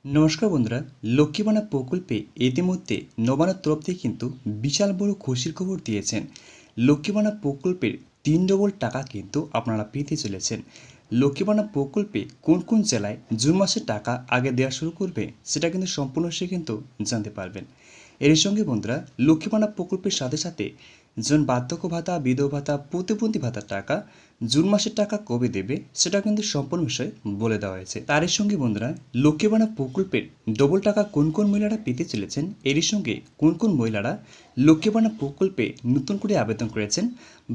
নমস্কার বন্ধুরা, লক্ষ্মী ভাণ্ডার প্রকল্পে ইতিমধ্যে নবান্নর তরফ থেকে কিন্তু বিশাল বড় খুশির খবর দিয়েছেন। লক্ষ্মী ভাণ্ডার প্রকল্পের 3 ডবল টাকা কিন্তু আপনারা পেতে চলেছেন। লক্ষ্মী ভাণ্ডার প্রকল্পে কোন কোন জেলায় জুন মাসের টাকা আগে দেওয়া শুরু করবে সেটা কিন্তু সম্পূর্ণ সে কিন্তু জানতে পারবেন। এর সঙ্গে বন্ধুরা, লক্ষ্মী ভাণ্ডার প্রকল্পের সাথে সাথে জন বার্ধক্য ভাতা, বিধবা ভাতা, প্রতিবন্ধী ভাতার টাকা জুন মাসের টাকা কবে দেবে সেটা কিন্তু সম্পূর্ণ বিষয় বলে দেওয়া হয়েছে। তারই সঙ্গে বন্ধুরা, লক্ষ্মী ভাণ্ডার প্রকল্পের ডবল টাকা কোন কোন মহিলারা পেতে চলেছেন, এরই সঙ্গে কোন কোন মহিলারা লক্ষ্মী ভাণ্ডার প্রকল্পে নতুন করে আবেদন করেছেন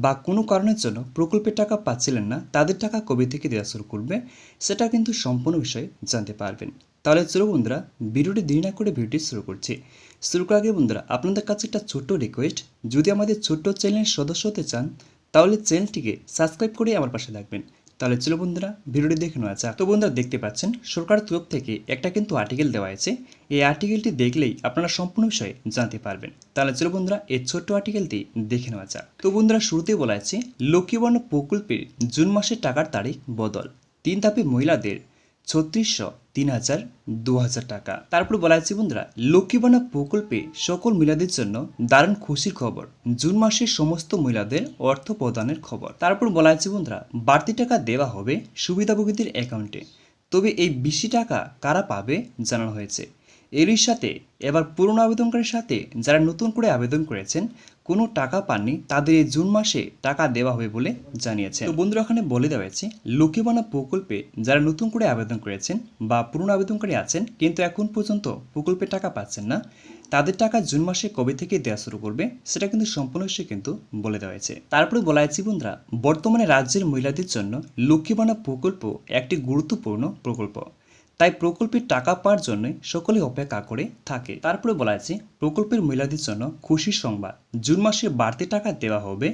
বা কোনো কারণের জন্য প্রকল্পের টাকা পাচ্ছিলেন না, তাদের টাকা কবে থেকে দেওয়া শুরু করবে সেটা কিন্তু সম্পূর্ণ বিষয়ে জানতে পারবেন। তাহলে চলো বন্ধুরা, ভিডিওটি দেরি না করে ভিডিওটি শুরু করছি। শুরু করার আগে বন্ধুরা, আপনাদের কাছে একটা ছোট্ট রিকোয়েস্ট, যদি আমাদের ছোট্ট চ্যানেলের সদস্য হতে চান তাহলে চ্যানেলটিকে সাবস্ক্রাইব করে আমার পাশে থাকবেন। তাহলে চলো বন্ধুরা, ভিডিওটি দেখে নেওয়া যাক। তো বন্ধুরা, দেখতে পাচ্ছেন সরকারের তরফ থেকে একটা কিন্তু আর্টিকেল দেওয়া আছে। এই আর্টিকেলটি দেখলেই আপনারা সম্পূর্ণ বিষয়ে জানতে পারবেন। তাহলে চলো বন্ধুরা, এই ছোট্ট আর্টিকেলটি দেখে নেওয়া যাক। তো বন্ধুরা, শুরুতেই বলা আছে লক্ষ্মী ভাণ্ডার প্রকল্পের জুন মাসের টাকার তারিখ বদল, 3 ধাপে মহিলাদের 3600, 3000, 2000 টাকা। তারপর বলা আছে বন্ধুরা, লক্ষ্মী ভাণ্ডার প্রকল্পে সকল মহিলাদের জন্য দারুণ খুশির খবর, জুন মাসে সমস্ত মহিলাদের অর্থ প্রদানের খবর। তারপর বলা আছে বন্ধুরা, বাড়তি টাকা দেওয়া হবে সুবিধাভোগীদের অ্যাকাউন্টে, তবে এই বেশি টাকা কারা পাবে জানানো হয়েছে। এরই সাথে এবার পুরনো আবেদনকারীর সাথে যারা নতুন করে আবেদন করেছেন কোনো টাকা পাননি, তাদের এই জুন মাসে টাকা দেওয়া হবে বলে জানিয়েছে। তো বন্ধুরা, ওখানে বলে দেওয়া হয়েছে লক্ষ্মী ভাণ্ডার প্রকল্পে যারা নতুন করে আবেদন করেছেন বা পুরনো আবেদনকারী আছেন কিন্তু এখন পর্যন্ত প্রকল্পের টাকা পাচ্ছেন না, তাদের টাকা জুন মাসে কবে থেকে দেওয়া শুরু করবে সেটা কিন্তু সম্পূর্ণ সে কিন্তু বলে দেওয়া হয়েছে। তারপরে বলা হয়েছে বন্ধুরা, বর্তমানে রাজ্যের মহিলাদের জন্য লক্ষ্মী ভাণ্ডার প্রকল্প একটি গুরুত্বপূর্ণ প্রকল্প, তাই প্রকল্পের টাকা পাওয়ার জন্য সকলে অপেক্ষা করে থাকে। তারপরে বলা আছে প্রকল্পের মহিলাদের জন্য খুশির সংবাদ, জুন মাসে বাড়তি টাকা দেওয়া হবে।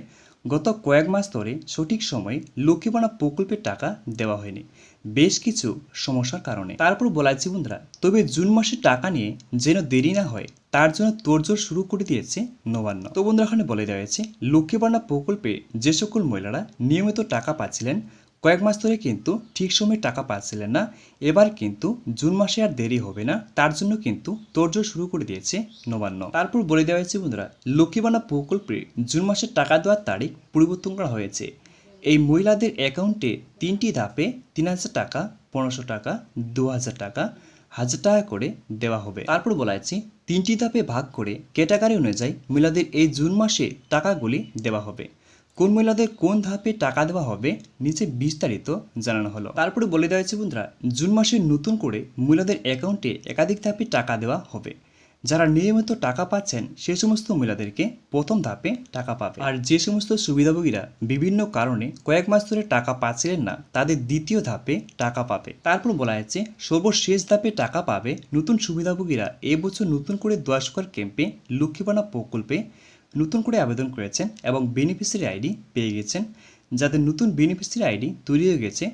গত কয়েক মাস ধরে সঠিক সময়ে লক্ষ্মী ভাণ্ডার প্রকল্পের টাকা দেওয়া হয়নি বেশ কিছু সমস্যার কারণে। তারপর বলা আছে বন্ধুরা, তবে জুন মাসে টাকা নিয়ে যেন দেরি না হয় তার জন্য তোড়জোড় শুরু করে দিয়েছে নবান্ন। তো বন্ধুরা, এখানে বলে দেওয়া হয়েছে লক্ষ্মী ভাণ্ডার প্রকল্পে যে সকল মহিলারা নিয়মিত টাকা পাচ্ছিলেন, কয়েক মাস ধরে কিন্তু ঠিক সময়ে টাকা পাচ্ছিলেন না, এবার কিন্তু জুন মাসে আর দেরি হবে না, তার জন্য কিন্তু তোড়জোড় শুরু করে দিয়েছে নবান্ন। তারপর বলে দেওয়া হয়েছে বন্ধুরা, লক্ষ্মী ভাণ্ডার প্রকল্পে জুন মাসের টাকা দেওয়ার তারিখ পরিবর্তন করা হয়েছে। এই মহিলাদের অ্যাকাউন্টে 3টি ধাপে 3000 টাকা, 1500 টাকা, 2000 টাকা, 1000 টাকা করে দেওয়া হবে। তারপর বলা আছে 3টি ধাপে ভাগ করে ক্যাটাগরি অনুযায়ী মহিলাদের এই জুন মাসে টাকাগুলি দেওয়া হবে। কোন মহিলাদের কোন ধাপে টাকা দেওয়া হবে নিচে বিস্তারিত জানানো হলো। তারপরে বলে দেওয়া হয়েছে বন্ধুরা, জুন মাসে নতুন করে মহিলাদের অ্যাকাউন্টে একাধিক ধাপে টাকা দেওয়া হবে। যারা নিয়মিত টাকা পাচ্ছেন সে সমস্ত মহিলাদেরকে প্রথম ধাপে টাকা পাবে, আর যে সমস্ত সুবিধাভোগীরা বিভিন্ন কারণে কয়েক মাস ধরে টাকা পাচ্ছিলেন না তাদের দ্বিতীয় ধাপে টাকা পাবে। তারপর বলা হয়েছে সর্বশেষ ধাপে টাকা পাবে নতুন সুবিধাভোগীরা এবছর নতুন করে 10 ক্যাম্পে লক্ষ্মী ভাণ্ডার প্রকল্পে নতুন করে আবেদন করেছেন এবং বেনিফিশিয়ারি আইডি পেয়ে গেছেন। যাদের নতুন বেনিফিশিয়ারি আইডি তৈরি হয়ে গেছে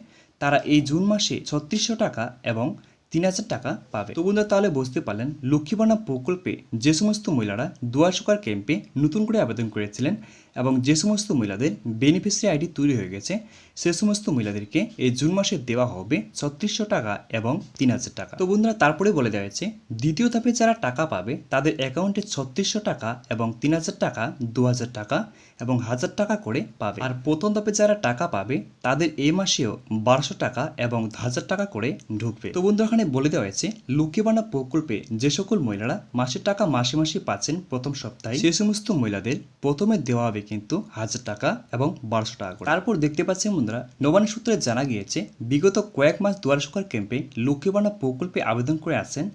তারা এই জুন মাসে 3600 টাকা এবং 3000 টাকা পাবে। তো বন্ধুরা, তাহলে বুঝতে পারলেন লক্ষ্মী ভাণ্ডার প্রকল্পে যে সমস্ত মহিলারা 200 ক্যাম্পে নতুন করে আবেদন করেছিলেন এবং যে সমস্ত মহিলাদের বেনিফিশিয়ারি আইডি তৈরি হয়ে গেছে সে সমস্ত মহিলাদেরকে এই জুন মাসে দেওয়া হবে 3600 টাকা এবং 3000 টাকা। তো বন্ধুরা, তারপরে বলে দেওয়া হয়েছে দ্বিতীয় ধাপে যারা টাকা পাবে তাদের অ্যাকাউন্টে 3600 টাকা এবং 3000 টাকা, 2000 টাকা এবং 1000 টাকা করে পাবে। আর প্রথম ধাপে যারা টাকা পাবে তাদের এই মাসেও 1200 টাকা এবং 1000 টাকা করে ঢুকবে। তো বন্ধুরা, এখানে বলে দেওয়া হয়েছে লক্ষ্মী ভাণ্ডার প্রকল্পে যে সকল মহিলারা মাসের টাকা মাসে মাসে পাচ্ছেন প্রথম সপ্তাহে সে সমস্ত মহিলাদের প্রথমে দেওয়া হবে কিন্তু 1000 টাকা এবং 1200 টাকা করে। তারপর দেখতে পাচ্ছেন বন্ধুরা, নবান্ন সূত্রে জানা গিয়েছে বিগত কয়েক মাস 200 ক্যাম্পে লক্ষ্মী ভাণ্ডার প্রকল্পে আবেদন করে আসেন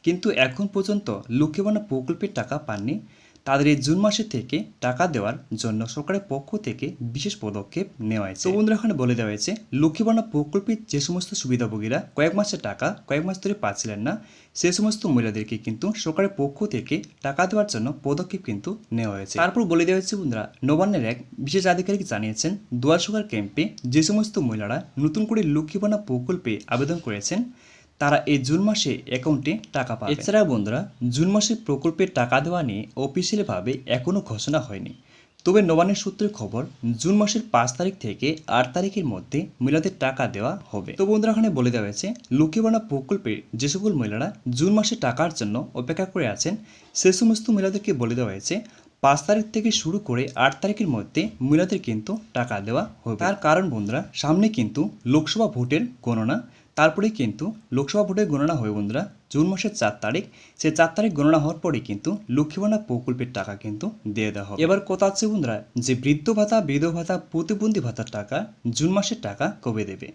কিন্তু এখন পর্যন্ত লক্ষ্মী ভাণ্ডার প্রকল্পের টাকা পাননি, তাদের এই জুন মাসে থেকে টাকা দেওয়ার জন্য সরকারের পক্ষ থেকে বিশেষ পদক্ষেপ নেওয়া হয়েছে। তো বন্ধুরা, এখানে বলে দেওয়া হয়েছে লক্ষ্মী ভাণ্ডার প্রকল্পের যে সমস্ত সুবিধাভোগীরা কয়েক মাসের টাকা কয়েক মাস ধরে পাচ্ছিলেন না সে সমস্ত মহিলাদেরকে কিন্তু সরকারের পক্ষ থেকে টাকা দেওয়ার জন্য পদক্ষেপ কিন্তু নেওয়া হয়েছে। তারপর বলে দেওয়া হয়েছে বন্ধুরা, নবান্নের এক বিশেষ আধিকারিক জানিয়েছেন 200 ক্যাম্পে যে সমস্ত মহিলারা নতুন করে লক্ষ্মী ভাণ্ডার প্রকল্পে আবেদন করেছেন তারা এই জুন মাসে অ্যাকাউন্টে টাকা পাবে। এছাড়া বন্ধুরা, জুন মাসে প্রকল্পের টাকা দেওয়া নিয়ে অফিসিয়ালিভাবে এখনও ঘোষণা হয়নি, তবে নবান্নের সূত্রের খবর জুন মাসের 5 তারিখ থেকে 8 তারিখের মধ্যে মহিলাদের টাকা দেওয়া হবে। তো বন্ধুরা, এখানে বলে দেওয়া হয়েছে লক্ষ্মী ভাণ্ডার প্রকল্পের যে সকল মহিলারা জুন মাসে টাকার জন্য অপেক্ষা করে আছেন সে সমস্ত মহিলাদেরকে বলে দেওয়া হয়েছে 5 তারিখ থেকে শুরু করে 8 তারিখের মধ্যে মহিলাদের কিন্তু টাকা দেওয়া হবে। তার কারণ বন্ধুরা, সামনে কিন্তু লোকসভা ভোটের গণনা, তারপরে কিন্তু লোকসভা ভোটের গণনা হয়ে বন্ধুরা জুন মাসের 4 তারিখ, সেই 4 তারিখ গণনা হওয়ার পরে কিন্তু লক্ষ্মী ভাণ্ডার প্রকল্পের টাকা কিন্তু দিয়ে দেওয়া হবে। এবার কথা হচ্ছে বন্ধুরা, যে বৃদ্ধ ভাতা, বিধবা ভাতা, প্রতিবন্ধী ভাতার টাকা জুন মাসের টাকা কবে দেবে?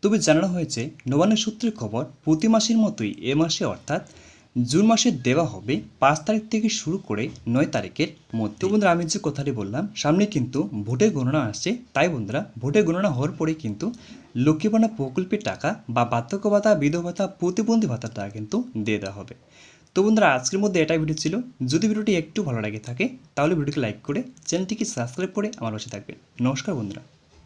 তবে জানানো হয়েছে নবান্নের সূত্রের খবর প্রতি মাসের মতোই এ মাসে অর্থাৎ জুন মাসে দেওয়া হবে 5 তারিখ থেকে শুরু করে 9 তারিখের মধ্যে। তো বন্ধুরা, আমি যে কথাটি বললাম, সামনে কিন্তু ভোটের গণনা আসছে, তাই বন্ধুরা ভোটের গণনা হওয়ার পরে কিন্তু লক্ষ্মী ভাণ্ডার প্রকল্পের টাকা বা বার্ধক্য ভাতা, বিধবা ভাতা, প্রতিবন্ধী ভাতার টাকা কিন্তু দিয়ে দেওয়া হবে। তো বন্ধুরা, আজকের মধ্যে এটাই ভিডিও ছিল। যদি ভিডিওটি একটু ভালো লাগে থাকে তাহলে ভিডিওকে লাইক করে চ্যানেলটিকে সাবস্ক্রাইব করে আমার পাশে থাকবেন। নমস্কার বন্ধুরা।